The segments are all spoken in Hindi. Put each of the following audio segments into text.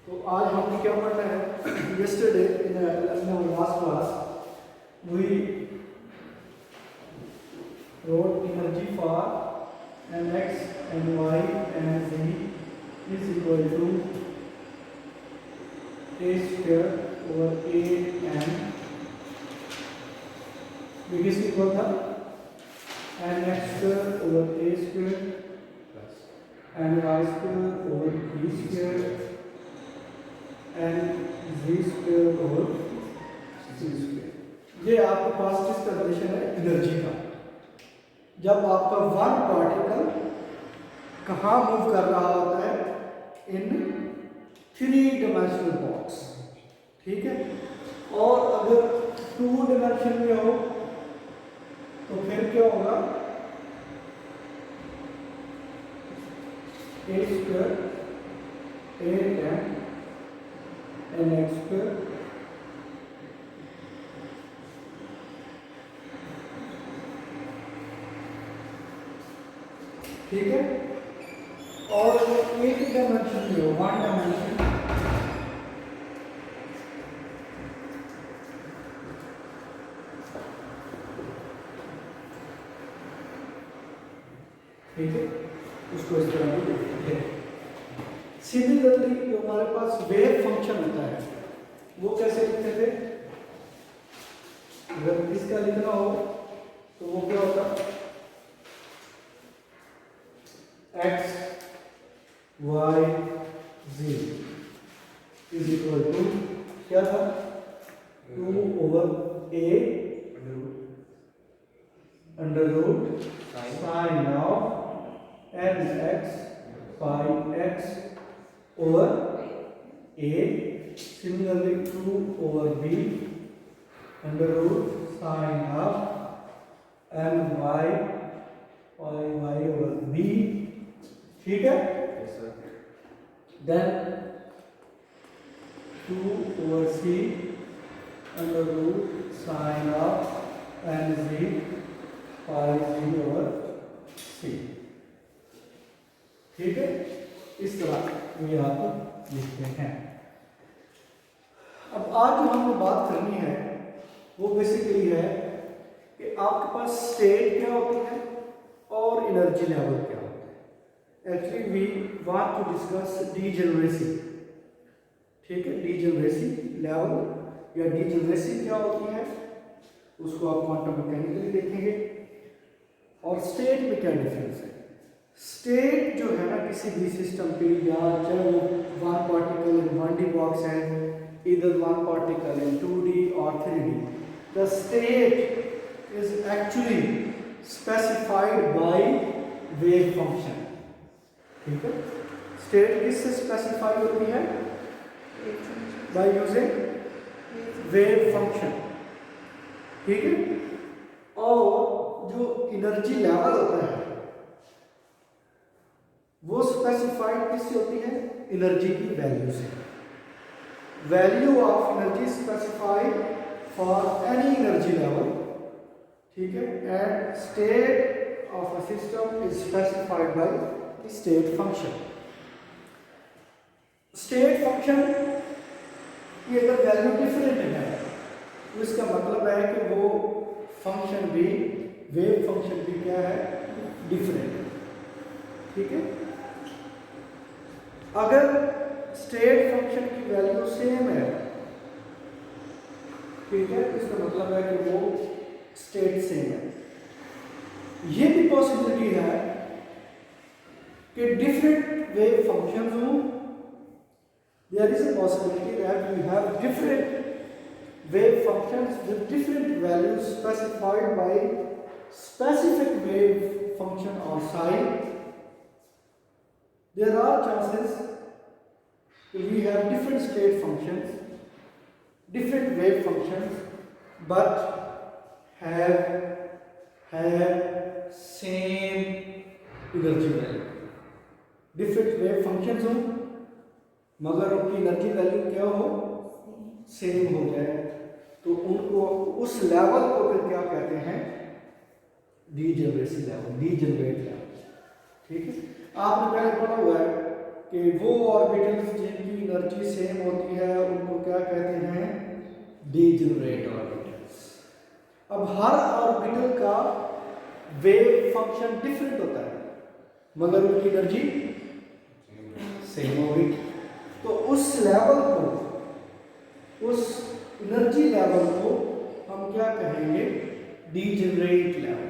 तो आज हमने क्या पढ़ना है? Yesterday in our last class we wrote energy for mx and y and z is equal to a square over a and biggest equal था mx square over a square and y square over b square and z square over c square। ये आपके पास किसका रिलेशन है? एनर्जी का। जब आपका वन पार्टिकल कहाँ मूव कर रहा होता है? इन 3 डायमेंशनल बॉक्स, ठीक है। और अगर 2 डायमेंशन में हो तो फिर क्या होगा? a square a tan and x square ठीक है। और एक डायमेंशन में हो, 1 डायमेंशन, ठीक है, उसको इस तरह भी लिखते हैं। सिमिलरली जो हमारे पास वेव फंक्शन होता है वो कैसे लिखते थे? अगर इसका लिखना हो तो वो क्या होता? x y z is equal to क्या था? 2 over a under root sine of n x by x over a, similarly 2 over b under root sin of n y by y over b, ठीक है। Yes, sir. then 2 over c under root sin of n z by z over c, ठीक है। इस तरह ये आप लिखते हैं। अब आज जो हमने बात करनी है वो बेसिकली है कि आपके पास स्टेट क्या होती है और एनर्जी लेवल क्या होता है। Actually we want to discuss degeneracy, ठीक है। डीजेनरेसी लेवल या डीजेनरेसी क्या होती है उसको आप क्वांटम मैकेनिकली देखेंगे। और स्टेट में क्या डिफरेंस है? स्टेट जो है ना किसी भी सिस्टम पे, या चाहे वो one particle in 1D box है, इधर वन पार्टिकल इन 2D और 3D, the state is actually specified by wave function, ठीक है। स्टेट किससे स्पेसिफाई होती है? बाय यूजिंग वेव फंक्शन, ठीक है। और जो एनर्जी लेवल होता है वो स्पेसिफाइड किससे होती है? एनर्जी की वैल्यू से। Value of energy specified for any energy level, ठीक है। And state of a system is specified by the state function. State function की अगर वैल्यू डिफरेंट है तो इसका मतलब है कि वो फंक्शन भी, वेव फंक्शन भी क्या है? डिफरेंट है, ठीक है। अगर स्टेट फंक्शन की वैल्यू सेम है, ठीक है, इसका मतलब है कि वो स्टेट सेम है। ये भी पॉसिबिलिटी है कि डिफरेंट वेव फंक्शंस हो। There is a possibility that we have different wave functions with different values specified by specific wave function or psi. There are chances that we have different state functions, different wave functions, but have same energy value. Different wave functions हो मगर उनकी एनर्जी वैल्यू क्या हो? सेम हो जाए, तो उनको उस लेवल को फिर क्या कहते हैं? डीजेनरेसी लेवल, डीजेनरेट लेवल, ठीक है। आपने पहले पढ़ा हुआ है कि वो ऑर्बिटल्स जिनकी एनर्जी अब हर ऑर्बिटल का वेव फंक्शन डिफरेंट होता है मगर उनकी एनर्जी सेम होगी। तो उस लेवल को, उस एनर्जी लेवल को हम क्या कहेंगे, डीजेनरेट लेवल।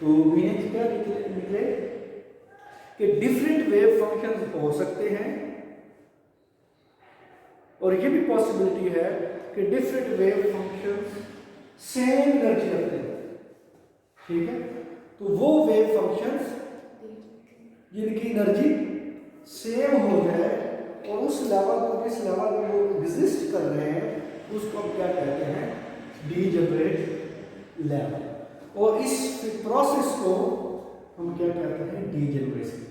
तो मीनिंग क्या निकले कि डिफरेंट वेव फंक्शंस हो सकते हैं और ये भी पॉसिबिलिटी है कि different wave functions same energy रखते हैं। ठीक है, तो वो वेव फंक्शंस जिनकी एनर्जी सेम हो जाए और उस लेवल को, जिस लेवल में वो एग्जिस्ट कर रहे हैं, उसको हम क्या कहते हैं, डीजेनरेट लेवल। और इस प्रोसेस को हम क्या कहते हैं, डीजेनरेशन।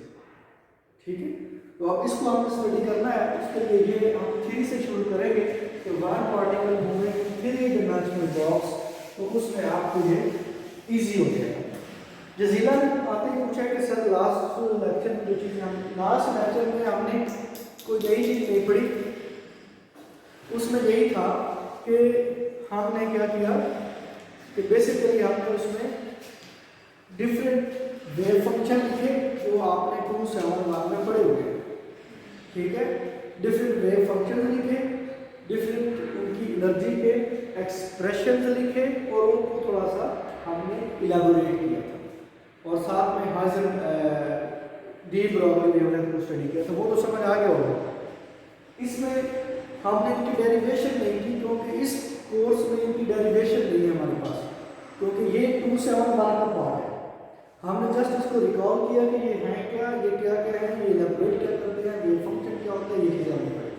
ठीक है, तो अब इसको हमें स्टडी करना है। उसके लिए ये हम थ्री से शुरू करेंगे कि one particle moving three dimensional box, तो उसमें आपको ये इजी हो जाएगा। जजीला ने आते ही पूछा कि सर लास्ट लेक्चर में जो चीज़ हम लास्ट लेक्चर में हमने कोई नई चीज़ नहीं पढ़ी, उसमें यही था कि हमने क्या किया कि बेसिकली हमने उसमें डिफरेंट वेव फंक्शन लिखे जो आपने 271 में पढ़े हुए हैं। ठीक है, डिफरेंट वेव फंक्शन लिखे, डिफरेंट उनकी एनर्जी के एक्सप्रेशन लिखे और उनको थोड़ा सा हमने इलेबोरेट किया था और साथ में हाजिर डी ब्रॉगली वेवलेंथ को स्टडी किया, तो वो तो समझ आ गया होगा। इसमें हमने इनकी डेरिवेशन नहीं की क्योंकि इस कोर्स में इनकी डेरिवेशन नहीं है हमारे पास, क्योंकि ये 271 का पार्ट है। हमने जस्ट इसको रिकॉल किया कि ये हैं क्या, ये क्या क्या है, ये इलेबोरेट क्या करते हैं, ये फंक्शन क्या होता है, ये चीज़ हमने पढ़ी।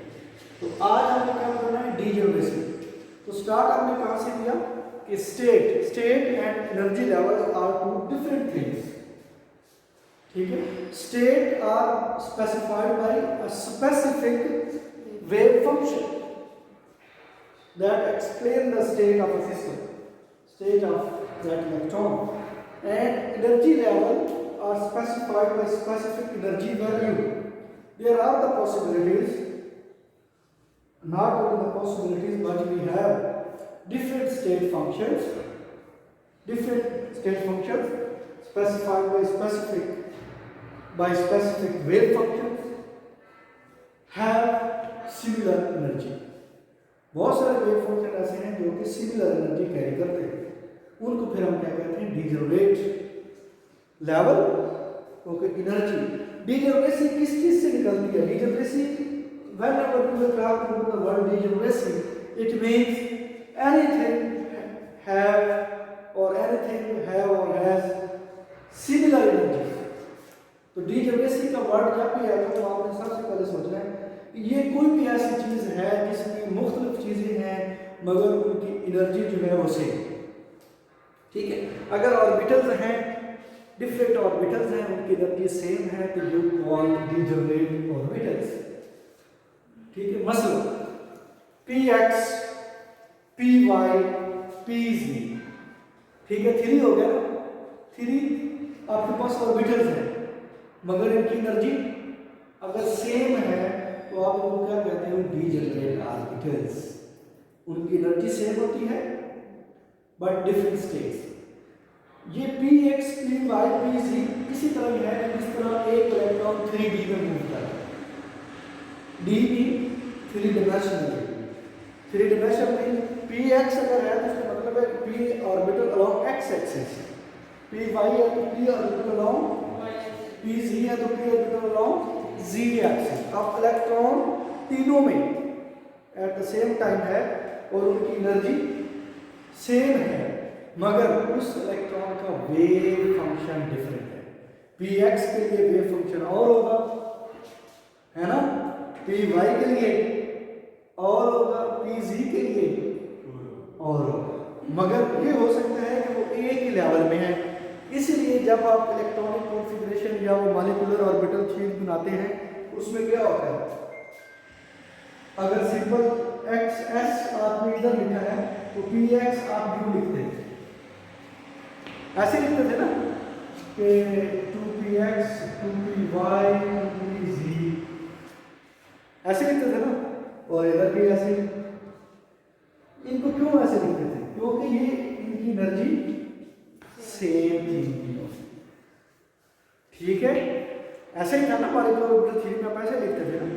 तो आज हमें क्या करना है, डीजेनरेशन। तो स्टार्ट हमने कहाँ से किया कि state and energy level are two different things. ठीक है, state are specified by a specific wave function that explain the state of a system, state of that electron, and energy level are specified by specific energy value. There are the possibilities, not only the possibilities, but we have different state functions specified by specific wave functions have similar energy. बहुत सारे वेव फंक्शन ऐसे हैं जो कि सिमिलर एनर्जी कैरी करते हैं, उनको फिर हम क्या कहते हैं, डीजेनरेट लेवल। क्योंकि एनर्जी डीजेनरेसी किस चीज से निकलती है, degeneracy whenever you talk about the word degeneracy, it means anything have or has similar energy। तो डीजेनरेसी का वर्ड जब भी आएगा तो आपने सबसे पहले सोचना है ये कोई भी ऐसी चीज़ है जिसमें मुख्तलिफ चीज़ें हैं मगर उनकी एनर्जी जो है वो सेम। ठीक है, अगर ऑर्बिटल्स हैं, डिफरेंट ऑर्बिटल्स हैं, उनकी एनर्जी सेम है तो यू कॉल डीजेनरेट ऑर्बिटल्स। ठीक है, मसलन px py pz, ठीक है, थ्री हो गया ना, थ्री आपके पास ऑर्बिटल्स हैं मगर इनकी एनर्जी अगर सेम है तो आप इनको क्या कहते हैं, डीजेनरेट ऑर्बिटल्स। उनकी एनर्जी सेम होती है बट डिफरेंट स्टेट्स। ये px py pz इसी तरह है जिस तरह एक इलेक्ट्रॉन 3D में मूव करता है। d भी 3 डिमेंशनल में px अगर है तो इसका मतलब है p orbital along x axis, py है तो p ऑर्बिटल अलोंग, pz है तो p orbital along z axis. अब इलेक्ट्रॉन तीनों में एट द सेम टाइम है और उनकी एनर्जी सेम है मगर उस इलेक्ट्रॉन का वेव फंक्शन डिफरेंट है। px के लिए वेव फंक्शन और होगा, है ना, py के लिए और होगा, pz के लिए और होगा, मगर ये हो सकता है कि वो एक ही लेवल में है। इसलिए जब आप इलेक्ट्रॉनिक कॉन्फ़िगरेशन या वो मॉलिक्यूलर ऑर्बिटल चीज बनाते हैं उसमें क्या होता है, अगर सिंपल xs आपने इधर लिखा है तो px आप u लिखते हैं, ऐसे लिखते थे ना कि 2px 2py 2pz, ऐसे लिखते थे ना, और इधर भी ऐसे। इनको क्यों ऐसे लिखते थे, क्योंकि ये की एनर्जी सेम थी। ठीक है, ऐसे ही था ना हमारे जो ऑर्बिटल थ्योरी में आप ऐसे लिखते थे ना,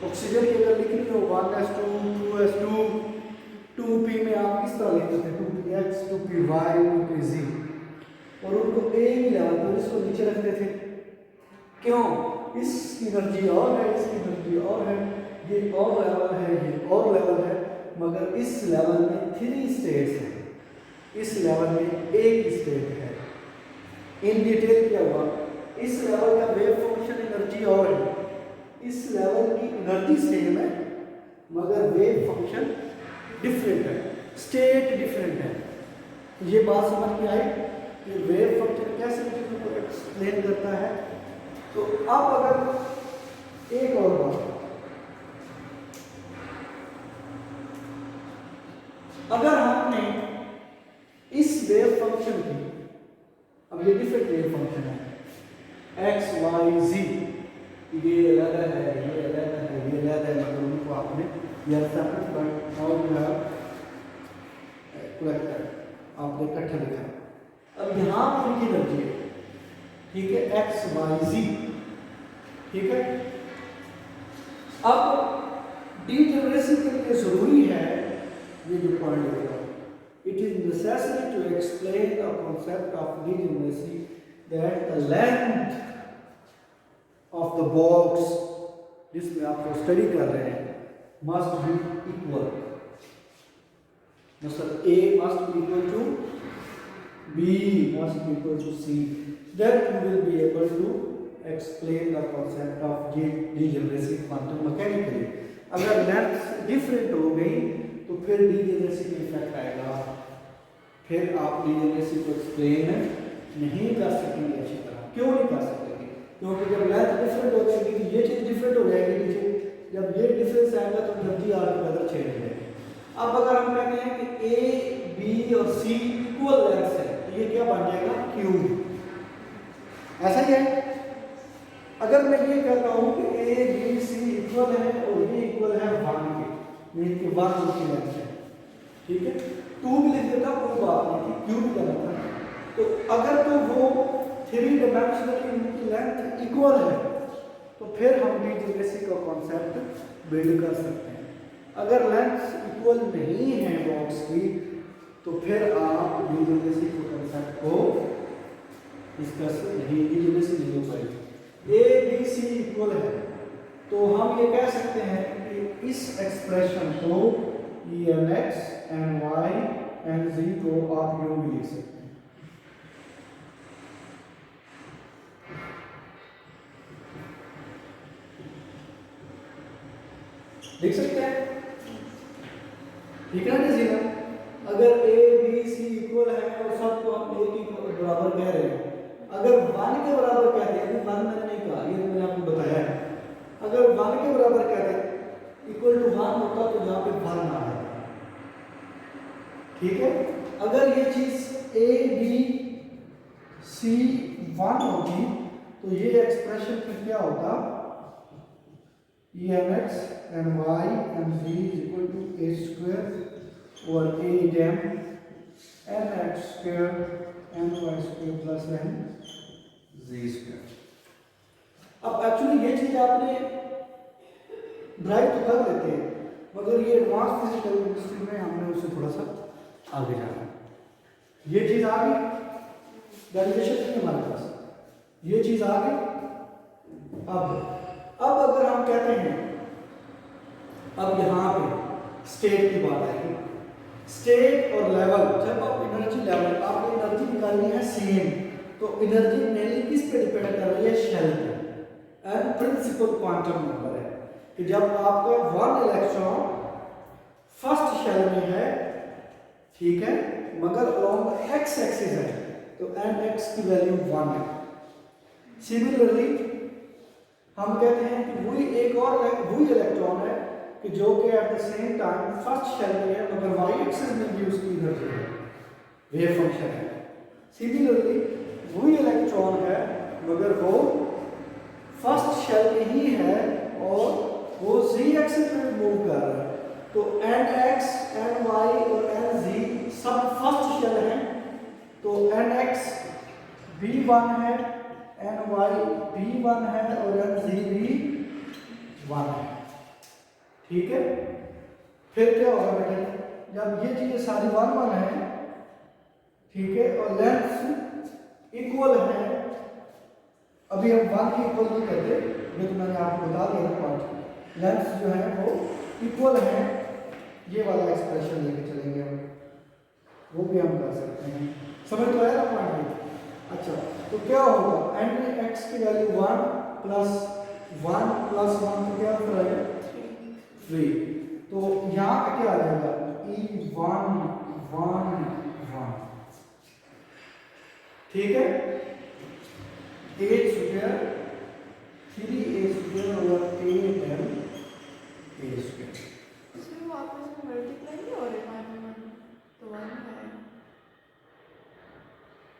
ऑक्सीजन की अगर लिखनी हो 1s2 2s2 2p में आप इस तरह लिखते थे 2px 2py 2pz, और उनको एक ही लेवल पर इसको नीचे रखते थे। क्यों? इसकी एनर्जी और है, इसकी एनर्जी और है, ये और लेवल है, ये और लेवल है, मगर इस लेवल में 3 स्टेट्स हैं, इस लेवल में एक स्टेट है। इन डिटेल क्या हुआ, इस लेवल का वेव फंक्शन एनर्जी और है, इस लेवल की एनर्जी सेम है मगर वेव फंक्शन डिफरेंट है, स्टेट डिफरेंट है। ये बात समझ में आई कि वेव फंक्शन कैसे चीज़ों को एक्सप्लेन करता है। तो अब अगर एक और बात, अगर हमने इस वेव फंक्शन की, अब ये डिफरेंट वेव फंक्शन है x y z, ये अलग है, ये अलग है, ये अलग है, मतलब उनको आपने यह सेपरेट बट और जो है आपने इकट्ठा लिखा। अब यहाँ पर की एनर्जी है, ठीक है, x y z, ठीक है। अब डिजनरेसी के लिए जरूरी है ये जो पॉइंट लिखा, it is necessary to explain the concept of degeneracy that the length of the box जिसमें आप स्टडी कर रहे हैं मस्ट बी इक्वल, मतलब A must be equal to B must be equal to C, then you will be able to explain the concept of degeneracy quantum mechanically। अगर लेंथ डिफरेंट हो गई तो फिर डिजेनरेसी में इफेक्ट आएगा, फिर आप डिजेनरेसी को एक्सप्लेन नहीं कर सकेंगे अच्छी तरह। क्यों नहीं कर सकेंगे? क्योंकि जब लेंथ डिफरेंट हो जाएगी तो ये चीज़ डिफरेंट हो जाएगी नीचे, जब ये डिफरेंस आएगा तो एनर्जी ऑलटुगेदर चेंज हो जाएगी। अब अगर हम कहते हैं कि A, B और C इक्वल लेंथ है तो ये क्या बन जाएगा? क्यूब। ऐसा ही है। अगर मैं ये कहता हूँ कि A, B, C इक्वल है और ये इक्वल है 1 के, मीन कि 1 उनकी लेंथ है, ठीक है, 2 भी लिख देता कोई बात नहीं थी, क्यूब करना था। तो अगर तो वो 3 डायमेंशनली उनकी लेंथ इक्वल है तो फिर हम डिजेनरेसी का कॉन्सेप्ट बिल्ड कर सकते हैं। अगर लेंथ इक्वल नहीं है बॉक्स की तो फिर आप डिजेनरेसी के कॉन्सेप्ट को डिस्कस नहीं, डिजेनरेसी नहीं हो पाएगी। A, B, C इक्वल है तो हम ये कह सकते हैं कि इस एक्सप्रेशन को Mx My Mz को आप यूं भी लिख सकते हैं। लिख सकते हैं, ठीक है ना जी? अगर A, B, C इक्वल है और सबको हम A के बराबर कह रहे हैं, अगर 1 के बराबर कहते हैं, 1 मैंने नहीं कहा, ये मैंने आपको बताया है, अगर 1 के बराबर कहते हैं इक्वल टू 1 होता तो यहाँ पे 1 आ जाता, ठीक है। अगर ये चीज A, B, C 1 होती तो ये एक्सप्रेशन फिर क्या होता? Mx and y and z is equal to a square over a jam mx square my square plus m z square। अब एक्चुअली ये चीज आपने ड्राइव तो कर लेते हैं मगर ये एडवांस फिजिकल केमिस्ट्री में हमने उससे थोड़ा सा आगे जाना है। ये चीज आ गई, डेरिवेशन नहीं हमारे पास, ये चीज आ गई। अब अगर हम कहते हैं, अब यहाँ पे स्टेट की बात आएगी, स्टेट और लेवल, जब आप एनर्जी लेवल आपको एनर्जी निकालनी है सेम, तो एनर्जी मेनली किस पे डिपेंड कर रही है? शेल पे। एंड प्रिंसिपल क्वांटम नंबर है कि जब आपका 1 इलेक्ट्रॉन फर्स्ट शेल में है, ठीक है, मगर अलोंग एक्स एक्सिस है तो mx की वैल्यू 1 है। सिमिलरली हम कहते हैं कि वही एक और वही इलेक्ट्रॉन है कि जो कि at the same time first shell में है मगर वाई एक्सिस में भी उसकी एनर्जी है, वेव फंक्शन है। सिमिलरली वही इलेक्ट्रॉन है मगर वो फर्स्ट शेल में ही है और वो z एक्सिस में मूव कर रहा है तो Nx, Ny और Nz सब फर्स्ट शेल हैं, तो Nx V1 है, Ny V1 है और Nz भी 1 है। ठीक है, फिर क्या होगा बेटा, जब ये चीजें सारी 1 1 है, ठीक है, और लेंथ इक्वल है, अभी हम 1 की इक्वल नहीं करते, ये तो मैंने आपको बता दिया ना पॉइंट, लेंथ जो है वो इक्वल है, ये वाला एक्सप्रेशन लेके चलेंगे हम, वो भी हम कर सकते हैं। समझ तो आया ना पॉइंट? अच्छा, तो क्या होगा, एन एक्स की वैल्यू 1 प्लस 1 प्लस 1 तो क्या होता है 3, तो यहाँ पे क्या आ जाएगा E1 1 1, ठीक है, a square 3a square over 8m a square. इसमें वो आपस में मल्टीप्लाई नहीं हो रहे, 1 1 तो 1 है,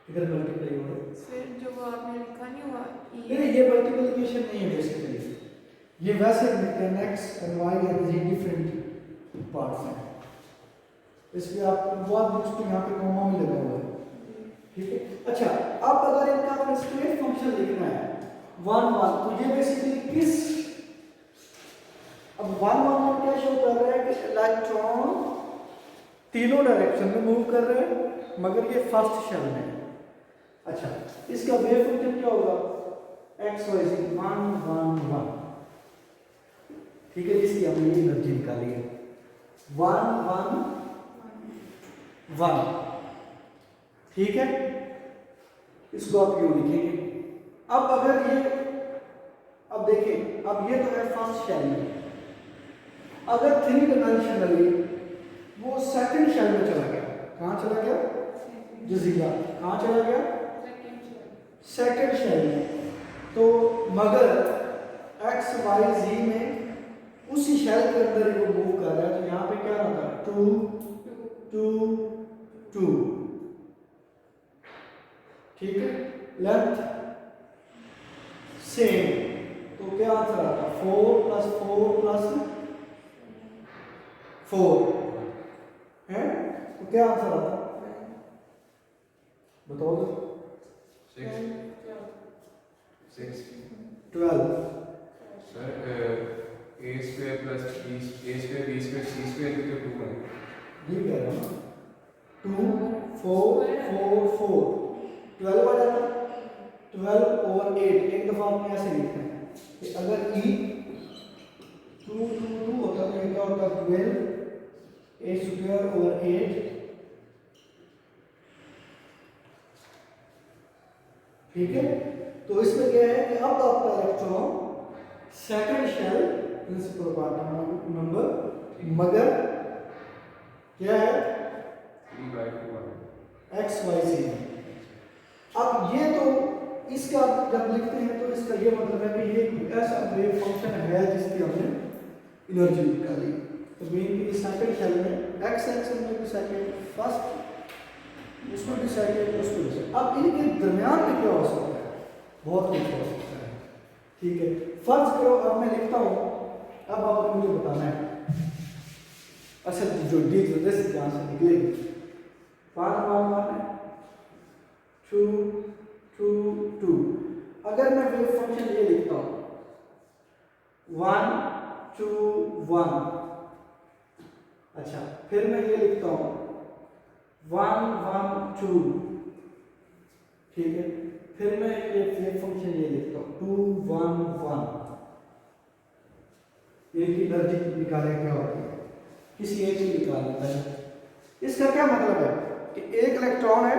इधर मल्टीप्लाई हो रहा है, फिर जो वो आपने लिखा नहीं हुआ नहीं ये मल्टीप्लिकेशन नहीं है बेसिकली, ये वैसे लिखते हैं x और y एज डिफरेंट पार्ट्स हैं, इसलिए आप बहुत बुक्स पे यहाँ पे कॉमा भी लगा हुआ है, ठीक है। अच्छा, अब अगर इनका अपना स्ट्रेट फंक्शन लिखना है 1 1, तो ये बेसिकली किस, अब 1 1 1 क्या शो कर रहा है कि इलेक्ट्रॉन तीनों डायरेक्शन में मूव कर रहे हैं, मगर ये फर्स्ट शेल में है। अच्छा, इसका वेव फंक्शन क्या होगा, x y z 1 1 1, ठीक है, जिसकी हमने ये एनर्जी निकाली है 1 1 1, ठीक है, इसको आप यूं लिखेंगे। अब अगर ये, अब देखें, अब ये तो है फर्स्ट शेल में, अगर 3 डायमेंशनली वो सेकंड शेल में चला गया, कहाँ चला गया, जजीरा कहाँ चला गया, सेकंड शेल में, तो मगर x y z में उसी शेल के अंदर ही वो मूव कर रहा है, तो यहाँ पे क्या आता है 2 2 2, ठीक है, लेंथ सेम, तो क्या आंसर आता है 4 प्लस 4 प्लस 4 है, तो क्या आंसर आता है बताओ तो, 6 12, sir a square plus a square b square c square की तो 2 है, ये कह रहा हूँ 2 4 4 4 12 आ जाता है, 12 ओवर 8, एक दफा आपने ऐसे लिखना है कि अगर e 2 2 2 होता तो ये क्या होता 12 a स्क्वायर ओवर 8, ठीक है। तो इसमें क्या है कि अब आपका electron second shell principal quantum number, मगर क्या है 3/2 x y z। अब ये तो इसका जब लिखते हैं तो इसका ये मतलब है कि ये ऐसा वेव फंक्शन है जिसकी हमने एनर्जी निकाली, तो मीन की सेकंड शेल में x एक्सिस में भी सेकंड, फर्स्ट उसमें भी सेकंड, उसमें भी सेकंड। अब इनके दरमियान में क्या हो सकता है, बहुत कुछ हो सकता है, ठीक है। फर्ज करो अब मैं लिखता हूँ, अब आपको मुझे बताना है असल जो डी जैसे जहाँ से निकलेगी 1 1 1 है 2 2 2, अगर मैं वेव फंक्शन ये लिखता हूँ 1 2 1, अच्छा फिर मैं ये लिखता हूँ 1 1 2, ठीक है, फिर मैं ये वेव फंक्शन ये लिखता हूँ 2 1 1, एक की एनर्जी निकाले क्या होती है, किसी एक की निकालना है। इसका क्या मतलब है कि एक इलेक्ट्रॉन है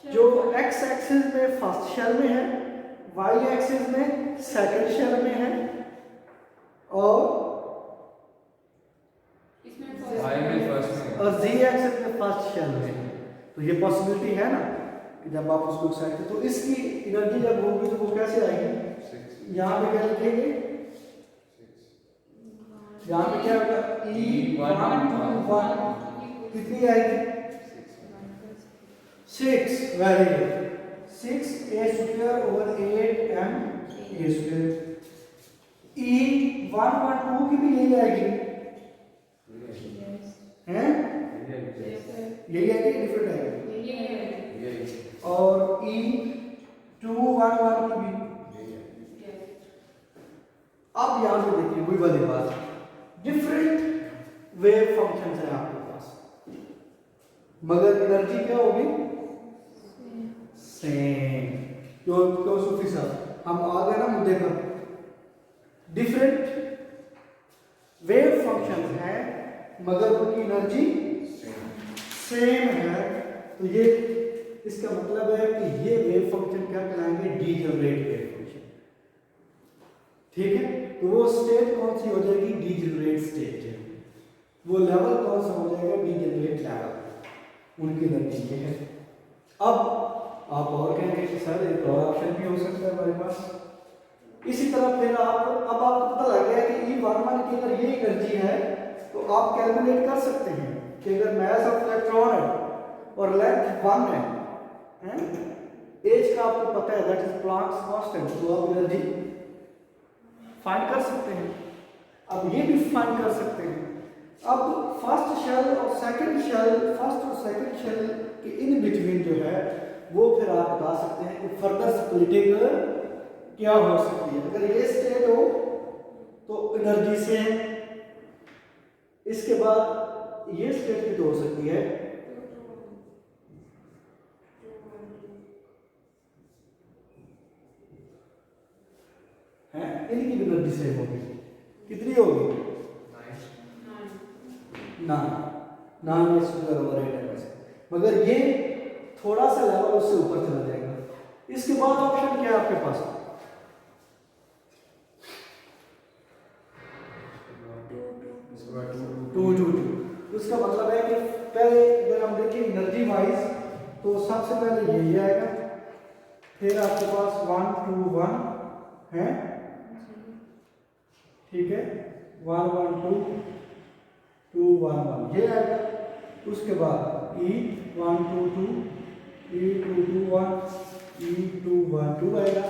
जो x एक्सिस में फर्स्ट शेल में है, y एक्सिस में सेकंड शेल में है, और z एक्सिस में फर्स्ट शेल में है। तो ये पॉसिबिलिटी है ना कि जब आप उसको एक्साइट करें तो इसकी एनर्जी जब होगी तो वो कैसे आएगी, यहाँ पे क्या लिखेंगे, यहाँ पे क्या होगा E1 2 1, कितनी आएगी 6, very good, 6 a square over 8m a square. E1 1 2 की भी यही आएगी, हैं? यही है कि डिफरेंट है? और E211 की भी। अब यहां से देखिए वही वाली बात, डिफरेंट वेव फंक्शन है आपके पास, मगर एनर्जी क्या होगी? सेम। क्यों क्यों सूफी साहब, हम आ गए ना मुद्दे पर। डिफरेंट वेव फंक्शन है मगर उनकी एनर्जी सेम है, तो ये इसका मतलब है कि ये वेव फंक्शन क्या कहलाएंगे? Degenerate wave function. ठीक है, तो वो स्टेट कौन सी हो जाएगी? डीजेनरेट स्टेट है। वो लेवल कौन सा हो जाएगा? Degenerate level. उनकी एनर्जी ये है। अब आप और कहेंगे कि सर एक और ऑप्शन भी हो सकता है हमारे पास। इसी तरह फिर आप, अब आपको पता लग गया कि E11 की अगर ये एनर्जी है तो आप कैलकुलेट कर सकते हैं कि अगर मास ऑफ इलेक्ट्रॉन है और लेंथ 1 है, एज का आपको पता है दैट इज प्लैंक्स कांस्टेंट, तो आप एनर्जी फाइंड कर सकते हैं। अब ये भी फाइंड कर सकते हैं। अब फर्स्ट शेल और सेकंड शेल, फर्स्ट और सेकंड शेल के इन बिटवीन जो है वो फिर आप बता सकते हैं कि फर्दर स्प्लिटिंग क्या हो सकती है। अगर ये स्टेट हो तो एनर्जी से, इसके बाद ये स्टेट भी तो हो सकती है, इनकी भी एनर्जी सेम होगी। कितनी होगी? 9 मगर ये थोड़ा सा लेवल उससे ऊपर चला जाएगा। इसके बाद ऑप्शन क्या है आपके पास? 2 उसका मतलब है कि पहले अगर हम देखें एनर्जी वाइज तो सबसे पहले यही आएगा, फिर आपके पास 1 2 1 है, ठीक है, 1 1 2 2 1 1 ये आएगा। उसके बाद E1 2 2 E2 2 1 E2 1 2 आएगा।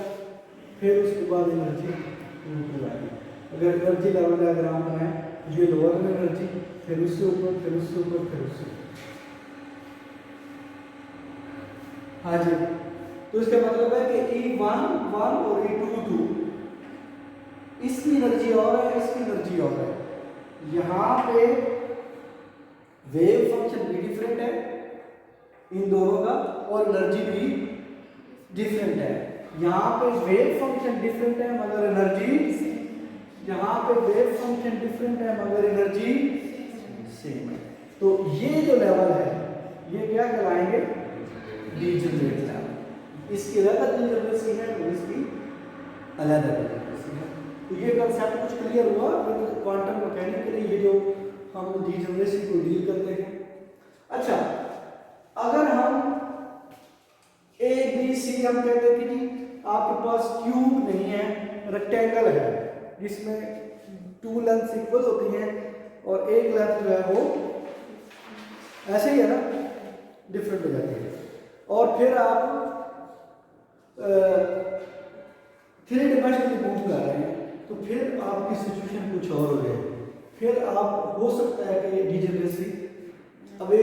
फिर उसके बाद एनर्जी 2 2 आएगी। अगर एनर्जी लेवल डायग्राम बनाए, ये लोअर में एनर्जी, फिर उससे ऊपर, फिर उससे ऊपर, फिर उससे ऊपर। हाँ जी, तो इसका मतलब है कि E1 1 और E2 2, इसकी एनर्जी और है, इसकी एनर्जी और है। यहाँ पे वेव फंक्शन भी डिफरेंट है इन दोनों का, और एनर्जी भी डिफरेंट है। यहाँ पे वेव फंक्शन डिफरेंट है मगर एनर्जी, यहाँ पे वेव फंक्शन डिफरेंट है मगर एनर्जी सेम है। तो ये जो लेवल है ये क्या कहलाएंगे? Degenerate level. इसकी अलग डीजेनरेसी है और इसकी अलग डीजेनरेसी है। तो ये कंसेप्ट कुछ क्लियर हुआ क्वांटम मैकेनिक्स के लिए, ये जो हम डीजेनरेसी को डील करते हैं। अच्छा, अगर हम ए बी सी, हम कहते हैं कि जी आपके पास क्यूब नहीं है, रेक्टेंगल है जिसमें 2 लेंथ इक्वल होती हैं और एक लेंथ जो है वो ऐसे ही है ना, डिफरेंट हो जाती है। और फिर आप 3 डायमेंशनली मूव कर रहे हैं तो फिर आपकी सिचुएशन कुछ और हो जाएगी। फिर आप हो सकता है कि डीजेनरेसी अबे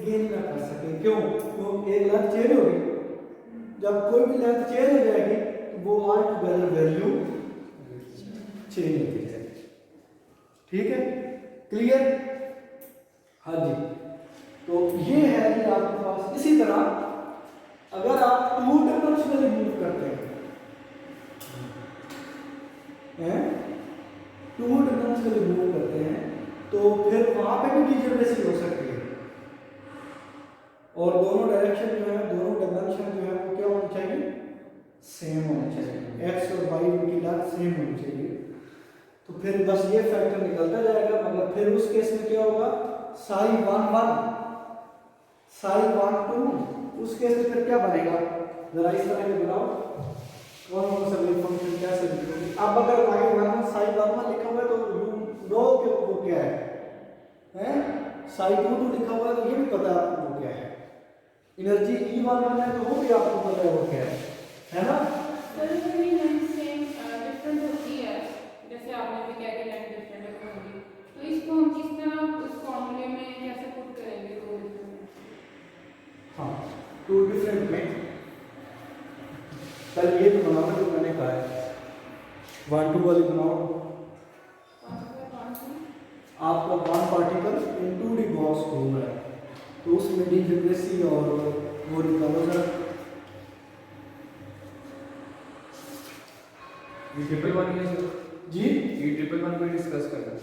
गेन ना कर सके। क्यों? एक लेंथ चेंज होगी, जब कोई भी लेंथ चेंज हो जाएगी तो वो ऑल टुगेदर वैल्यू चेंज होती है। ठीक है, क्लियर? हाँ जी, तो ये है कि आपके पास। इसी तरह अगर आप 2 डायमेंशनली मूव करते हैं, 2 डायमेंशनली मूव करते हैं तो फिर वहां पे भी डीजेनरेसी हो सकती है। और दोनों डायरेक्शन जो है, दोनों डायमेंशन जो है वो क्या होनी चाहिए? सेम होने चाहिए। एक्स और वाई उनकी लेंथ सेम होनी चाहिए। तो फिर बस ये फैक्टर निकलता जाएगा। मगर फिर उस केस में क्या होगा? साई 1 1 साई 1 2, उस केस में फिर क्या बनेगा? जरा इस तरह के बनाओ, कौन सा वेव फंक्शन कैसे लिखोगे? अब अगर साई 1 साई 1 लिखा हुआ है तो यू नो कि वो क्या है, साई 2 2 लिखा हुआ है तो ये भी पता है आपको वो क्या है। एनर्जी E11 है तो वो भी आपको पता है वो क्या है ना? सर मेरी लेंथ सेम डिफरेंट होती है, जैसे आपने भी कहा कि लेंथ डिफरेंट होगी, तो इसको हम किस तरह उस फॉर्मूले में कैसे पहले ये तो बनाओ जो मैंने कहा है, 1 2 वाली बनाओ। आपका one particle in 2D box घूम रहा है, तो उसमें डिफिकल्सी और वो निकालो जरा। ये ट्रिपल वन है सर, जी ये ट्रिपल वन पे डिस्कस करना,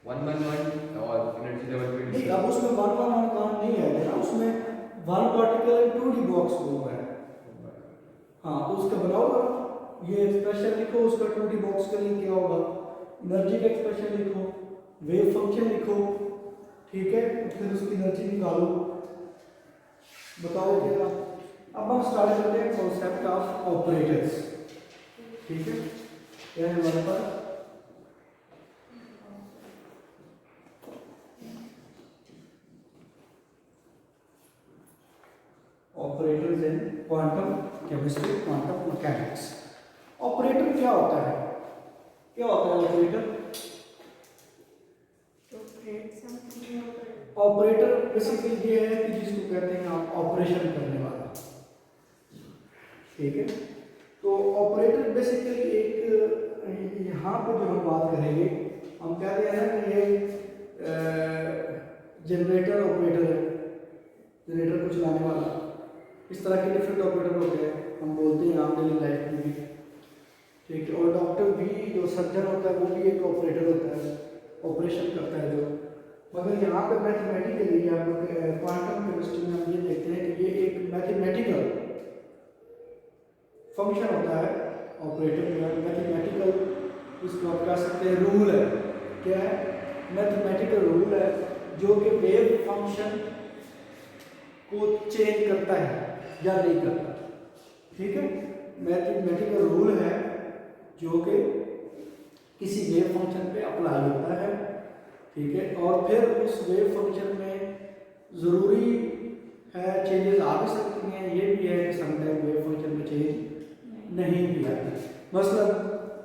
1 1 1 और एनर्जी लेवल पे नहीं, डिस्कस। अब उसमें 1 1 1 काम नहीं है ना, उसमें one particle in 2D box घूम रहा है। हाँ, तो उसका बनाओ जरा, ये एक्सप्रेशन लिखो, उसका 2D बॉक्स के लिए क्या होगा, एनर्जी का एक्सप्रेशन लिखो, वेव फंक्शन लिखो, ठीक है, फिर उसकी एनर्जी निकालो, बताओ क्या। अब हम स्टार्ट करते हैं कॉन्सेप्ट ऑफ ऑपरेटर्स, ठीक है। क्या है हमारे पास, operators in quantum chemistry, quantum mechanics. Operator क्या होता है, क्या होता है ऑपरेटर? ऑपरेटर बेसिकली ये है कि जिसको कहते हैं आप ऑपरेशन करने वाला, ठीक है। तो ऑपरेटर बेसिकली एक, यहाँ पे जो हम बात करेंगे, हम कहते हैं ना कि ये जनरेटर ऑपरेटर है, जनरेटर को चलाने वाला, इस तरह के डिफरेंट ऑपरेटर होते हैं, हम बोलते हैं आम डेली लाइफ में भी, ठीक है। और डॉक्टर भी, जो सर्जन होता है वो भी एक ऑपरेटर होता है, ऑपरेशन करता है जो। मगर यहाँ पे मैथमेटिकली आप क्वांटम केमिस्ट्री में हम ये देखते हैं कि ये एक मैथमेटिकल फंक्शन होता है ऑपरेटर में, मैथमेटिकल इसको आप कह सकते हैं रूल है, क्या है, मैथमेटिकल रूल है जो कि वेव फंक्शन को चेंज करता है या नहीं करता, ठीक है। मैथमेटिकल रूल है जो कि किसी वेव फंक्शन पे अप्लाई होता है, ठीक है। और फिर उस वेव फंक्शन में ज़रूरी है चेंजेस आ भी सकती हैं, ये भी है कि समटाइम वेव फंक्शन में चेंज नहीं भी आती। मसलन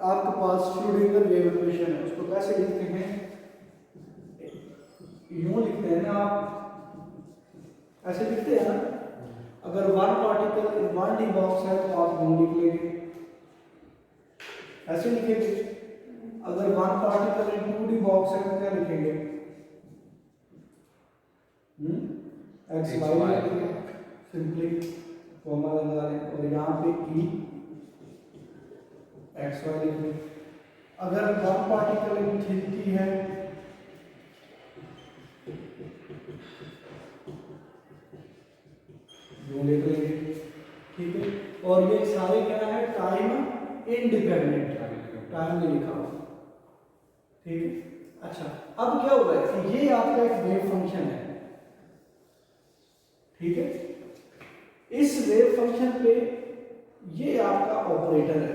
आपके पास श्रोडिंगर वेव इक्वेशन है, उसको कैसे लिखते हैं, यूँ लिखते हैं ना, आप ऐसे लिखते हैं ना, अगर one particle in 1D box है तो आप यूँ लिख लेंगे, ऐसे लिखेंगे। अगर one particle in 2D box है तो क्या लिखेंगे, एक्स वाई लिखेंगे, सिंपली कॉमा लगा लें, और यहाँ पे ई एक्स वाई लिखेंगे। अगर वन पार्टिकल इन 3D है यूँ लिख लेंगे, ठीक है। और ये सारे क्या है, टाइम इंडिपेंडेंट, टाइम नहीं लिखा हुआ, ठीक है। अच्छा, अब क्या हुआ है कि ये आपका एक वेव फंक्शन है, ठीक है। इस वेव फंक्शन पे ये आपका ऑपरेटर है,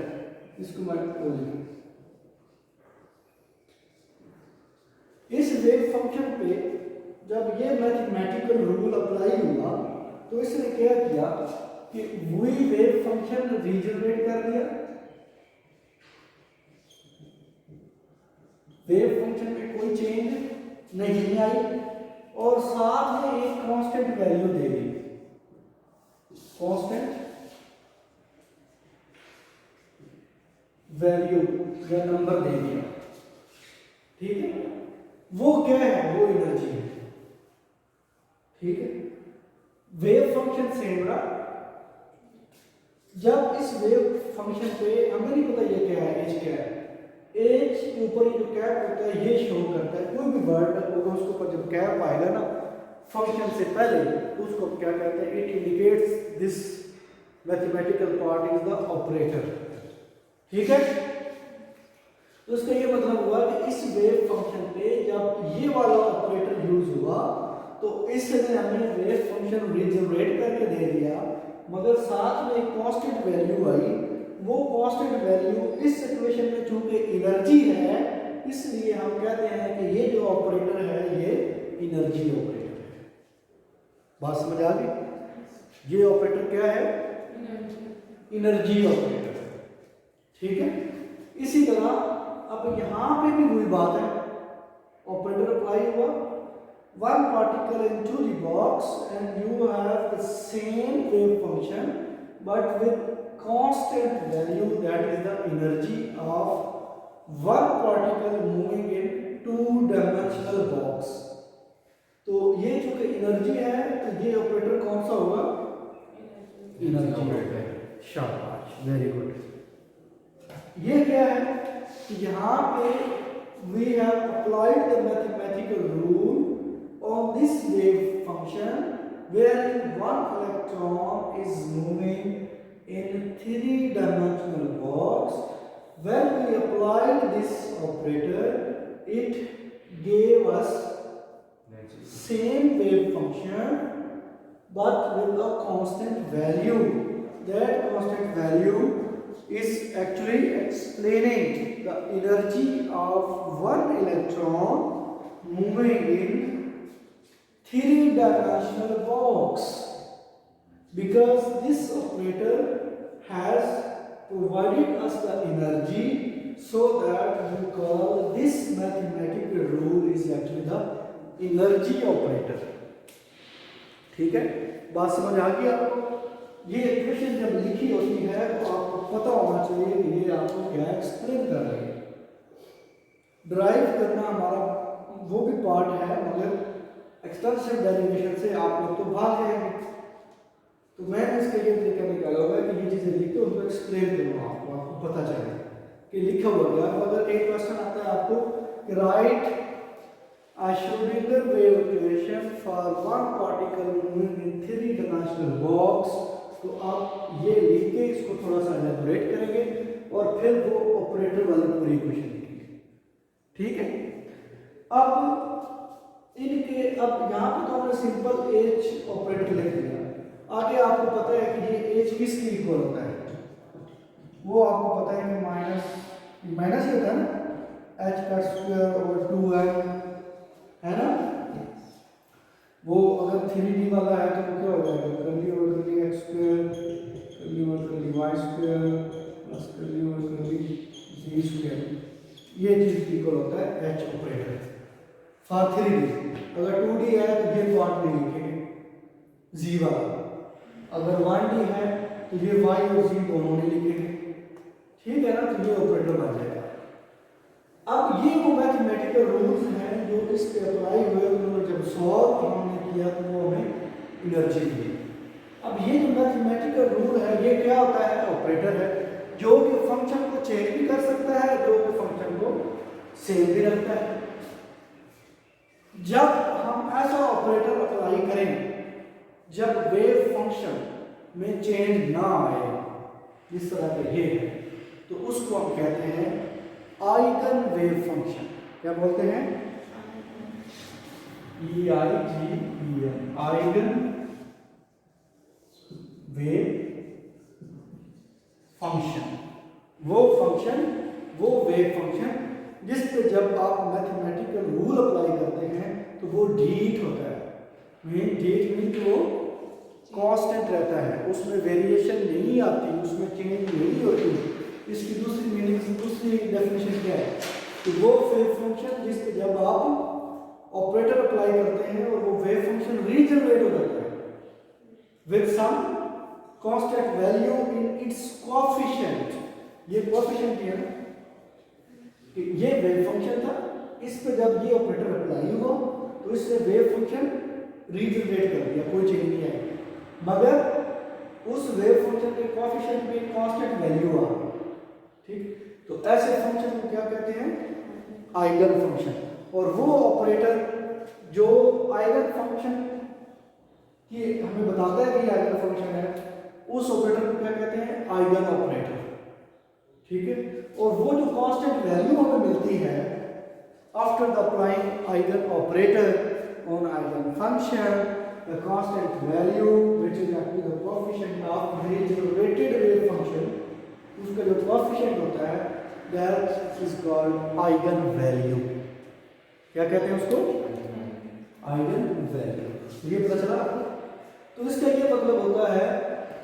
इसको मैं बोलूंगा। इस वेव फंक्शन पे जब ये मैथमेटिकल रूल अप्लाई हुआ तो इसने क्या किया कि वही वेव फंक्शन रीजनरेट कर दिया, वेव फंक्शन में कोई चेंज नहीं आई, और साथ में एक कांस्टेंट वैल्यू दे दी, कांस्टेंट वैल्यू या नंबर दे दिया, ठीक है। वो क्या है, वो एनर्जी है, ठीक है। वेव फंक्शन सेम रहा। जब इस वेव फंक्शन पे हमें नहीं पता ये क्या है, एच क्या है, एज के ऊपर ये जो कैप होता है ये शो करता है, कोई भी वर्ड होगा उसके ऊपर जब कैप आएगा ना फंक्शन से पहले तो उसको क्या कहते हैं, it indicates this mathematical part is the operator, ठीक है। तो इसका ये मतलब हुआ कि इस वेव फंक्शन पे जब ये वाला ऑपरेटर यूज हुआ तो इसने हमें वेव फंक्शन रीजनरेट करके दे दिया, मगर साथ में एक कांस्टेंट वैल्यू आई। वो कांस्टेंट वैल्यू इस इक्वेशन में चूंकि एनर्जी है, इसलिए हम कहते हैं कि ये जो ऑपरेटर है ये एनर्जी ऑपरेटर है। बात समझ आ गई? ये ऑपरेटर क्या है, एनर्जी ऑपरेटर है, ठीक है। इसी तरह अब यहां पे भी वही बात है, ऑपरेटर अप्लाई हुआ, one particle into the box and you have the same wave function but with constant value, that is the energy of one particle moving in two-dimensional box. तो ये जो कि एनर्जी है, तो ये ऑपरेटर कौन सा होगा? Energy operator. शाबाश, वेरी गुड। ये क्या है कि यहाँ पे we have applied the mathematical rule on this wave function wherein one electron is moving in three-dimensional box. When we applied this operator, it gave us same wave function but with a constant value. That constant value is actually explaining the energy of one electron moving in three-dimensional box, because this operator has provided us the energy, so that we call this mathematical rule is actually the energy operator. ठीक है, बात समझ आ गई आपको? ये इक्वेशन जब लिखी होती है तो आपको पता होना चाहिए कि ये आपको क्या एक्सप्लेन कर रही है। ड्राइव करना हमारा वो भी पार्ट है, मगर एक्सटेंशन डेरिवेशन से आप लोग तो भाग जाएंगे। तो मैं इसके लिए तरीका निकाला होगा कि ये चीज़ें लिख के उनको एक्सप्लेन करूँगा आपको पता चले कि लिखा हुआ क्या। अगर एक क्वेश्चन आता है आपको कि right a Schrödinger wave equation for one particle moving in three-dimensional box, तो आप ये लिख के इसको थोड़ा सा एलेबोरेट करेंगे और फिर वो ऑपरेटर वाली पूरी इक्वेशन लिखेंगे। ठीक है, अब इनके यहाँ पे तो हमने सिंपल एच ऑपरेटर लिख दिया। आगे आपको पता है कि ये एच किसके इक्वल होता है, वो आपको पता है कि माइनस ही होता है ना, एच का स्क्वायर ओवर 2m है ना। वो अगर 3D वाला है तो क्या हो जाएगा, curly over curly x square curly over curly y square plus curly over curly z square, ये चीज इक्वल होता है एच ऑपरेटर फॉर 3D। अगर 2D है तो ये पार्ट नहीं लिखेंगे जी वाला, अगर 1D है तो ये वाई और जी दोनों नहीं लिखेंगे। ठीक है ना, तो ये ऑपरेटर बन जाएगा। अब ये वो मैथमेटिकल रूल्स हैं जो इस पे अप्लाई हुए, उन्होंने जब सॉल्व हमने किया तो वो हमें एनर्जी दी। अब ये जो मैथमेटिकल रूल है ये क्या होता है, ऑपरेटर है जो कि फंक्शन को चेंज भी कर सकता है, जो कि फंक्शन को सेम भी रखता है। जब हम ऐसा ऑपरेटर अप्लाई करें जब वेव फंक्शन में चेंज ना आए, जिस तरह के ये है, तो उसको हम कहते हैं आइगन वेव फंक्शन। क्या बोलते हैं? EIGEN, eigen wave function. वो वेव फंक्शन जिस पे जब आप मैथमेटिकल रूल अप्लाई करते हैं तो वो डीट होता है। डीट मीन वो कांस्टेंट रहता है, उसमें वेरिएशन नहीं आती, उसमें चेंज नहीं होती। इसकी दूसरी मीनिंग, दूसरी डेफिनेशन क्या है कि वो वेव फंक्शन जिस पे जब आप ऑपरेटर अप्लाई करते हैं और वो वेव फंक्शन रीजनरेट हो जाता है with some constant value in its coefficient. ये कोएफिशिएंट है ना, कि ये वेव फंक्शन था, इस पे जब ये ऑपरेटर अप्लाई हुआ तो इससे वेव फंक्शन रीजनरेट कर दिया, कोई चेंज नहीं आई, मगर उस वेव फंक्शन के कोएफिशिएंट में कांस्टेंट वैल्यू आ गई। ठीक, तो ऐसे फंक्शन को क्या कहते हैं? Eigen function. और वो ऑपरेटर जो आइगन फंक्शन की हमें बताता है कि आइगन फंक्शन है, उस ऑपरेटर को क्या कहते हैं? Eigen operator. ठीक है, और वो जो कांस्टेंट वैल्यू हमें मिलती है after the applying eigen operator on eigen function, the constant value which is actually the coefficient of generated wave function, उसका जो कोएफिशिएंट होता है that is called eigen value. क्या कहते हैं उसको? Eigen value. ये पता चला? तो इसका ये मतलब होता है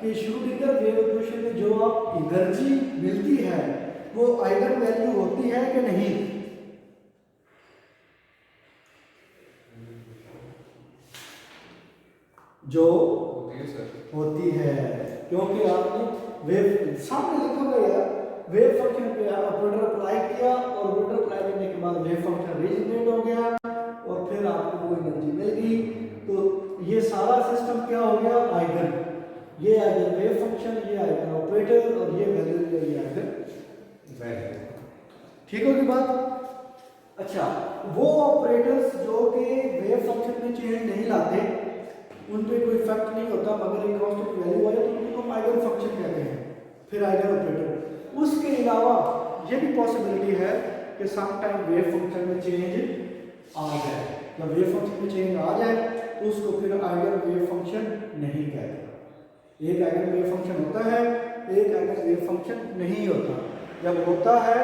कि श्रोडिंगर वेव इक्वेशन में जो आप एनर्जी मिलती है वो आइगन वैल्यू होती है कि नहीं? जो होती है सर, होती है, क्योंकि आपने वेव सामने लिखा हुआ है यार, वेव फंक्शन पे ऑपरेटर अप्लाई किया और ऑपरेटर अप्लाई करने के बाद वेव फंक्शन रीजनरेट हो गया और फिर आपको वो एनर्जी मिल गई। तो ये सारा सिस्टम क्या हो गया, आइगन, ये आइगन वेव फंक्शन, ये आइगन ऑपरेटर और ये वैल्यू, ये आइगन वैल्यू। ठीक होगी बात। अच्छा, वो ऑपरेटर्स जो कि वेव फंक्शन में चेंज नहीं लाते, उन पे कोई इफेक्ट नहीं होता, मगर एक कांस्टेंट वैल्यू आ जाए तो उनको हम आइगन फंक्शन कहते हैं, फिर आइगन ऑपरेटर। उसके अलावा ये भी पॉसिबिलिटी है कि सम टाइम वेव फंक्शन में चेंज आ जाए, जब वेव फंक्शन में चेंज आ जाए तो उसको फिर आइगन वेव फंक्शन नहीं कहते। एक आइगन वेव फंक्शन होता है, एक आइगन वेव फंक्शन नहीं होता। जब होता है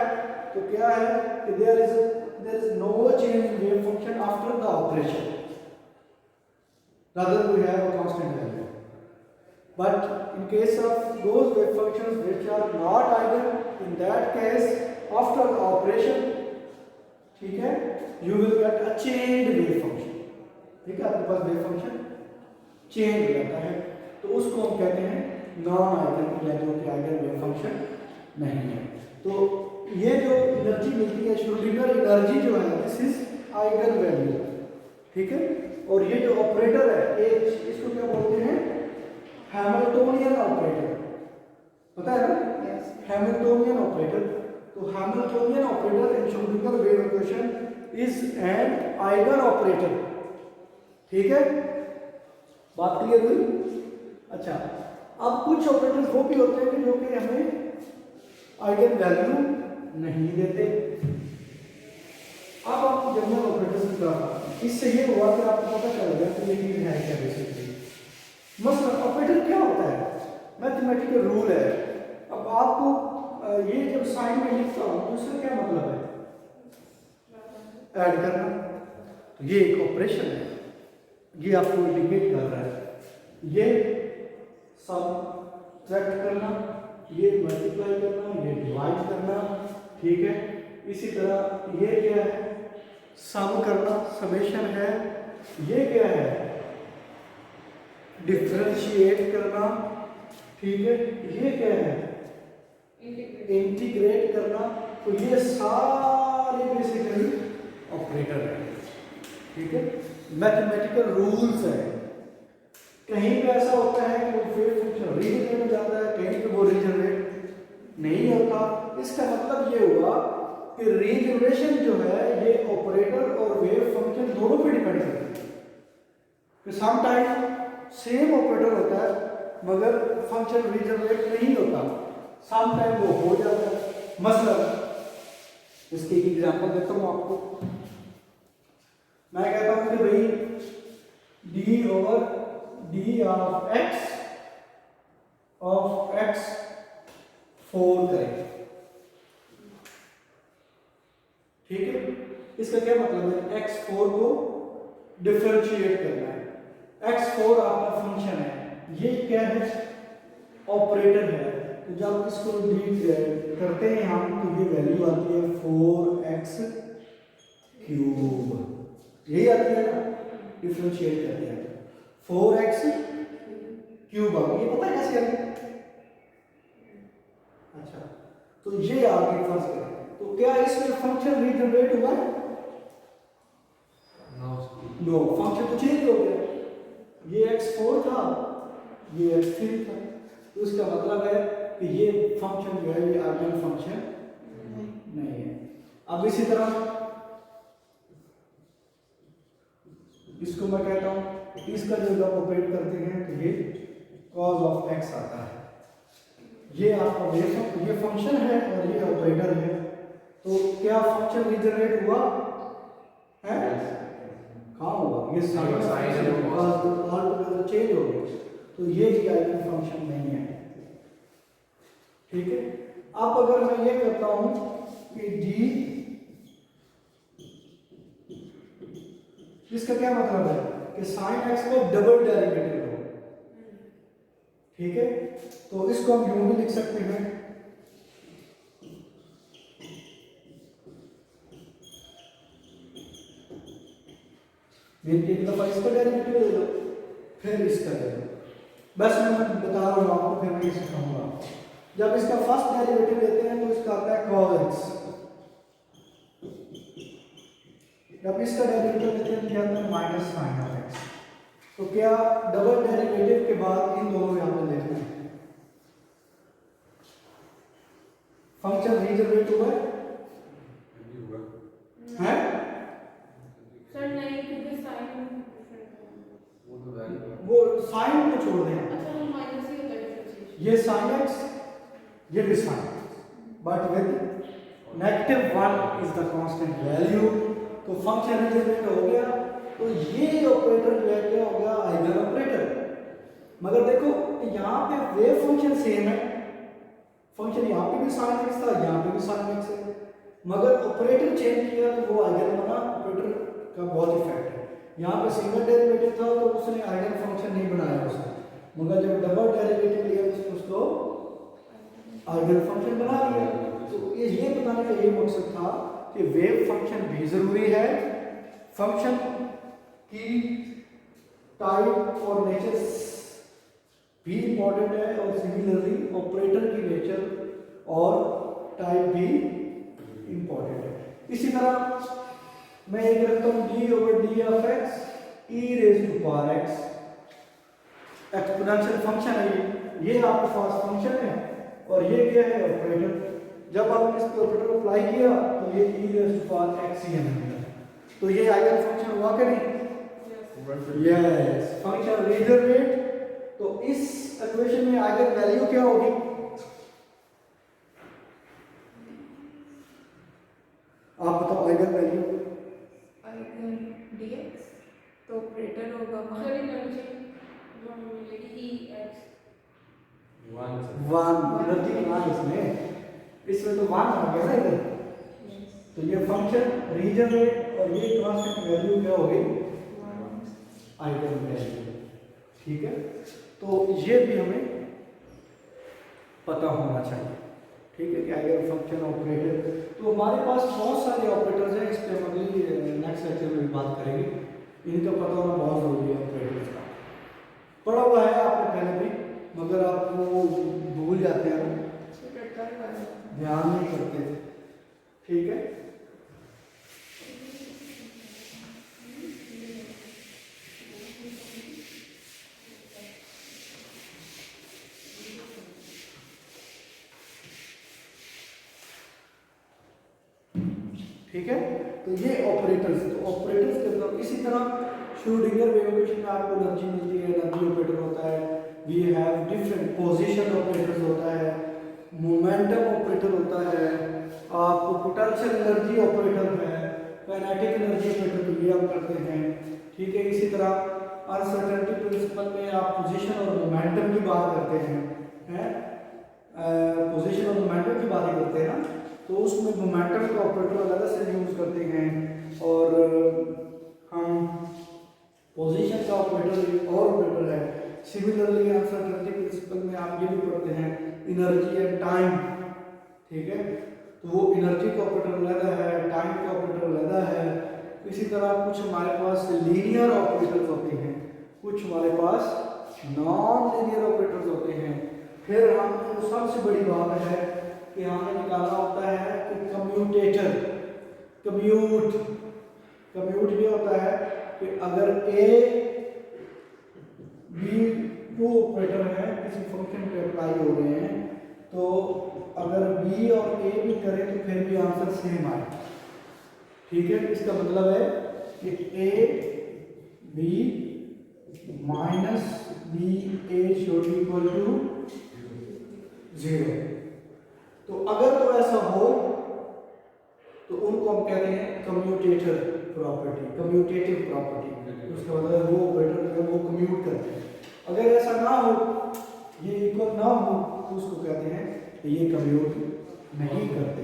तो क्या है कि there is no change in wave function after the operation, rather we have a constant value. But in case of those wave functions which are not eigen, in that case after the operation, ठीक है, you will get a changed wave function। ठीक है, आपके पास वेव फंक्शन चेंज हो जाता है, तो उसको हम कहते हैं नॉन आइगन, या जो कि आइगन वेव फंक्शन नहीं है। तो ये जो एनर्जी मिलती है, श्रोडिंगर एनर्जी जो है, दिस इज आइगन वैल्यू। ठीक है, और ये जो ऑपरेटर है H, इसको क्या बोलते हैं, हैमिल्टोनियन ऑपरेटर, पता है ना, हैमिल्टोनियन ऑपरेटर। तो Hamiltonian operator in Schrodinger wave equation is an eigen operator. ठीक है, बात क्लियर हुई। अच्छा, अब कुछ ऑपरेटर्स वो भी होते हैं कि जो कि हमें आइगन वैल्यू नहीं देते। अब आप जनरल ऑपरेटर्स की तरफ आते हैं। इससे ये हुआ कि आपको पता चल गया कि ये चीज है क्या बेसिकली। मसलन ऑपरेटर क्या होता है, मैथमेटिकल रूल है। अब आपको ये जब साइन में लिखता हूं तो उसका क्या मतलब है, ऐड करना। तो ये एक ऑपरेशन है, ये आपको इंडिकेट कर रहा है। ये सब्ट्रैक्ट करना, ये मल्टीप्लाई करना, ये डिवाइड करना। ठीक है, इसी तरह ये क्या है, सम करना, समेशन है। ये क्या है, डिफरेंशिएट करना। ठीक है, ये क्या है, इंटीग्रेट करना। तो ये सारे बेसिकली ऑपरेटर है। ठीक है, मैथमेटिकल रूल्स है। कहीं पे ऐसा होता है कि वो वेव फंक्शन रीजनरेट हो जाता है, कहीं पे वो रीजनरेट नहीं होता। इसका मतलब ये हुआ कि रीजनरेशन जो है ये ऑपरेटर और वेव फंक्शन दोनों पे डिपेंड करता है। कि सम टाइम सेम ऑपरेटर होता है मगर फंक्शन रीजनरेट नहीं होता, सम टाइम वो हो जाता है। मतलब इसकी एक एग्जांपल देता हूँ आपको। मैं कहता हूँ कि भाई D over D of x 4 करें। ठीक है, इसका क्या मतलब है, x4 को डिफरेंशिएट करना है। x4 आपका फंक्शन है, ये क्या है, ऑपरेटर है। तो जब इसको डिफरेंशिएट करते हैं हम तो ये वैल्यू आती है 4x क्यूब, यही आती है ना, डिफरेंशिएट करते हैं 4x क्यूब आ गई। ये पता है कैसे आती है? अच्छा, तो ये आगे फर्ज करें तो क्या इसमें फंक्शन रीजनरेट हुआ है? नो, फंक्शन तो चेंज हो गया। ये x4 था, ये x3 था। तो इसका मतलब है कि ये फंक्शन जो है ये आइगन फंक्शन नहीं है। अब इसी तरह इसको मैं कहता हूं, इसका जो जब ऑपरेट करते हैं तो ये cos ऑफ x आता है। ये आपका ये फंक्शन है और ये ऑपरेटर है। तो क्या फंक्शन रीजनरेट हुआ है? कहाँ हुआ? ये साइन ऑलटुगेदर चेंज हो गया। तो ये भी आइगन फंक्शन नहीं है। ठीक है, अब अगर मैं ये करता हूं कि g, इसका क्या मतलब है कि साइन x को डबल डेरिवेटिव लो। ठीक है, तो इसको हम यूं भी लिख सकते हैं, एक दफा इसका डेरिवेटिव ले लो, फिर इसका ले लो। बस मैं बता रहा हूं आपको, फिर मैं सिखाऊंगा। जब इसका फर्स्ट डेरिवेटिव लेते हैं तो इसका आता है cos x, जब इसका डेरिवेटिव लेते हैं तो क्या आता है माइनस साइन ऑफ x। तो क्या डबल डेरिवेटिव के बाद इन दोनों यहां पे देखना है, फंक्शन रीजनरेट हुआ है सर नहीं, क्योंकि साइन वो तो वैल्यू वो साइन को छोड़ दें, अच्छा वो माइनस ही होता है डिफरेंशिएशन। ये sin x, ये भी sin x, but with -1 is the constant value. तो फंक्शन रीजनरेट हो गया, तो ये ऑपरेटर जो है क्या हो गया आइगन ऑपरेटर। मगर देखो यहाँ पे वेव फंक्शन सेम है, फंक्शन यहाँ पे भी sin x था, यहाँ पे भी sin x है, मगर ऑपरेटर चेंज किया तो वो आइगन बना। ऑपरेटर का बहुत इफेक्ट है। यहाँ पे सिंगल डेरिवेटिव था तो उसने आइगन फंक्शन नहीं बनाया उसने, मगर जब डबल डेरिवेटिव लिया तो उसने उसको आइगन फंक्शन बना लिया। तो ये बताने का ये मकसद था कि वेव फंक्शन भी जरूरी है, फंक्शन की टाइप और नेचर भी इंपॉर्टेंट है, और सिमिलरली ऑपरेटर की नेचर और टाइप भी इंपॉर्टेंट है। इसी तरह मैं एक रखता हूं d/d of x e raise to power x, exponential function है ये आपके पास फंक्शन है, और ये क्या है ऑपरेटर। जब आपने इस पे ऑपरेटर अप्लाई किया तो ये e raise to power x ही है, तो ये आइगन फंक्शन हुआ कि नहीं? Yes, function regenerate. तो इस इक्वेशन में आइगन वैल्यू क्या होगी? आप बताओ आइगन वैल्यू। आइगन dx तो ऑपरेटर होगा सर एनर्जी जो हमें मिलेगी ex 1 एनर्जी ना इसमें तो 1 आ गया ना इधर। तो ये फंक्शन रीजनरेट और ये कांस्टेंट वैल्यू क्या होगी? Eigen value. ठीक है, तो ये भी हमें पता होना चाहिए। ठीक है कि आइगन फंक्शन ऑपरेटर, तो हमारे पास बहुत सारे ऑपरेटर्स हैं, इस पे हम अगली नेक्स्ट लेक्चर में भी बात करेंगे। इनका पता होना बहुत जरूरी है ऑपरेटर्स का। पढ़ा हुआ है आपने पहले भी, मगर आप वो भूल जाते हैं, ध्यान नहीं करते। ठीक है, ठीक है। तो ये ऑपरेटर्स, तो ऑपरेटर्स के अंदर इसी तरह श्रोडिंगर वेव इक्वेशन में आपको एनर्जी मिलती है, एनर्जी ऑपरेटर होता है। We have different position operators होता है, मोमेंटम ऑपरेटर होता है, आपको पोटेंशियल एनर्जी ऑपरेटर है, काइनेटिक एनर्जी ऑपरेटर भी हम करते हैं। ठीक है, इसी तरह अनसर्टेनिटी प्रिंसिपल में आप पोजीशन और मोमेंटम की बात करते हैं, पोजीशन और मोमेंटम की बात करते हैं ना, तो उसमें मोमेंटम का ऑपरेटर अलग से यूज करते हैं, और हम पोजीशन का ऑपरेटर और ऑपरेटर है। सिमिलरली अनसर्टेनिटी प्रिंसिपल में आप ये भी पढ़ते हैं एनर्जी एंड टाइम। ठीक है, तो वो एनर्जी का ऑपरेटर अलग है, टाइम का ऑपरेटर अलग है। इसी तरह कुछ हमारे पास लीनियर ऑपरेटर्स होते हैं, कुछ हमारे पास नॉन लीनियर ऑपरेटर्स होते हैं। फिर हमने सबसे बड़ी बात है कि हमें निकालना होता है कि कम्यूटेटर, कम्यूट ये होता है कि अगर ए बी टू ऑपरेटर है किसी फंक्शन पे अप्लाई हो रहे हैं, तो अगर बी और ए भी करें तो फिर भी आंसर सेम आए। ठीक है, इसका मतलब है कि A B minus B A should equal to 0। तो अगर तो ऐसा हो तो उनको हम कहते हैं कम्यूटेटर प्रॉपर्टी, कम्यूटेटिव प्रॉपर्टी। उसका मतलब वो ऑपरेटर जो है वो कम्यूट करते हैं। अगर ऐसा ना हो, ये इक्वल ना हो, तो उसको कहते हैं कि ये कम्यूट नहीं करते।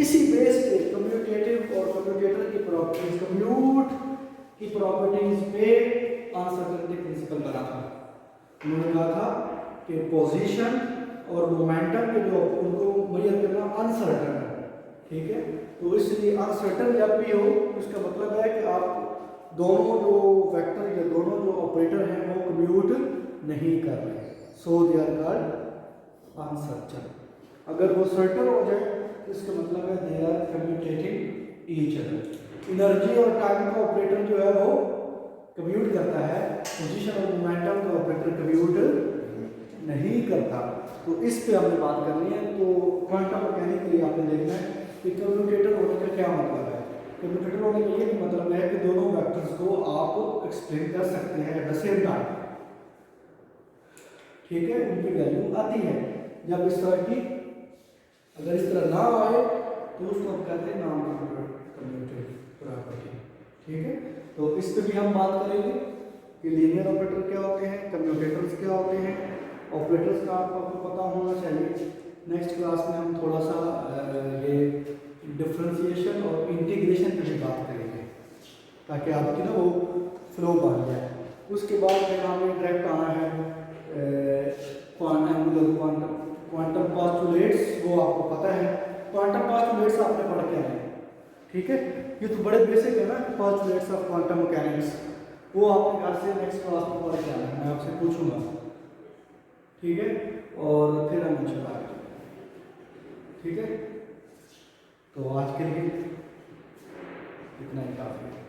इसी बेस पे कम्यूटेटिव और कम्यूटेटर की प्रॉपर्टीज, कम्यूट की प्रॉपर्टीज पे अनसर्टेनिटी प्रिंसिपल बना था। उन्होंने कहा था कि पोजीशन और मोमेंटम के जो उनको मेजर करना अनसर्टन है। ठीक है, तो इसलिए अनसर्टन जब भी हो उसका मतलब है कि आप दोनों जो वेक्टर या दोनों जो ऑपरेटर हैं वो कम्यूट नहीं कर रहे, so they are called uncertain. अगर वो सर्टन हो जाए तो इसका मतलब है they are commuting each other. Energy और टाइम का ऑपरेटर जो है वो कम्यूट करता है, पोजीशन और मोमेंटम का ऑपरेटर कम्यूट नहीं करता। तो इस पे हमने बात करनी है। तो क्वांटम मैकेनिकली आपने देखना है कि कम्यूटेटर होने का क्या मतलब है। कम्यूटेटर होने का ये मतलब है कि दोनों वेक्टर्स को आप एक्सप्लेन कर सकते हैं एट द सेम टाइम, ठीक है। उनकी वैल्यू आती है। जब इस तरह की अगर इस तरह ना आए तो उसको हम कहते हैं नॉन कम्यूटेटिव प्रॉपर्टी, ठीक है। तो इस पे भी हम बात करेंगे कि लीनियर ऑपरेटर क्या होते हैं, कम्यूटेटर्स क्या होते हैं, ऑपरेटर्स का आपको पता होना चाहिए। नेक्स्ट क्लास में हम थोड़ा सा ये डिफरेंशिएशन और इंटीग्रेशन पे भी बात करेंगे ताकि आपकी ना वो फ्लो बन जाए। उसके बाद फिर हमें डायरेक्ट आना है क्वांटम पोस्टुलेट्स, वो आपको पता है। क्वांटम पोस्टुलेट्स आपने पढ़ के आए, ठीक है। ये तो बड़े बेसिक है ना, पोस्टुलेट्स ऑफ क्वांटम मैकेनिक्स, वो आपने घर से नेक्स्ट क्लास में पढ़ के आना है, मैं आपसे पूछूंगा, ठीक है। और फिर हम चला, ठीक है। तो आज के लिए इतना ही काफ़ी है,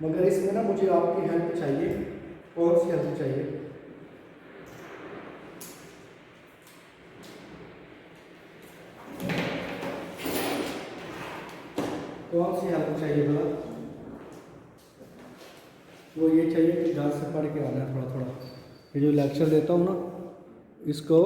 मगर इसमें ना मुझे आपकी हेल्प चाहिए। कौन सी हेल्प चाहिए? कौन सी हेल्प चाहिए बोला? वो ये चाहिए कि घर से पढ़ के आना है थोड़ा थोड़ा। ये जो लेक्चर देता हूँ ना, इसको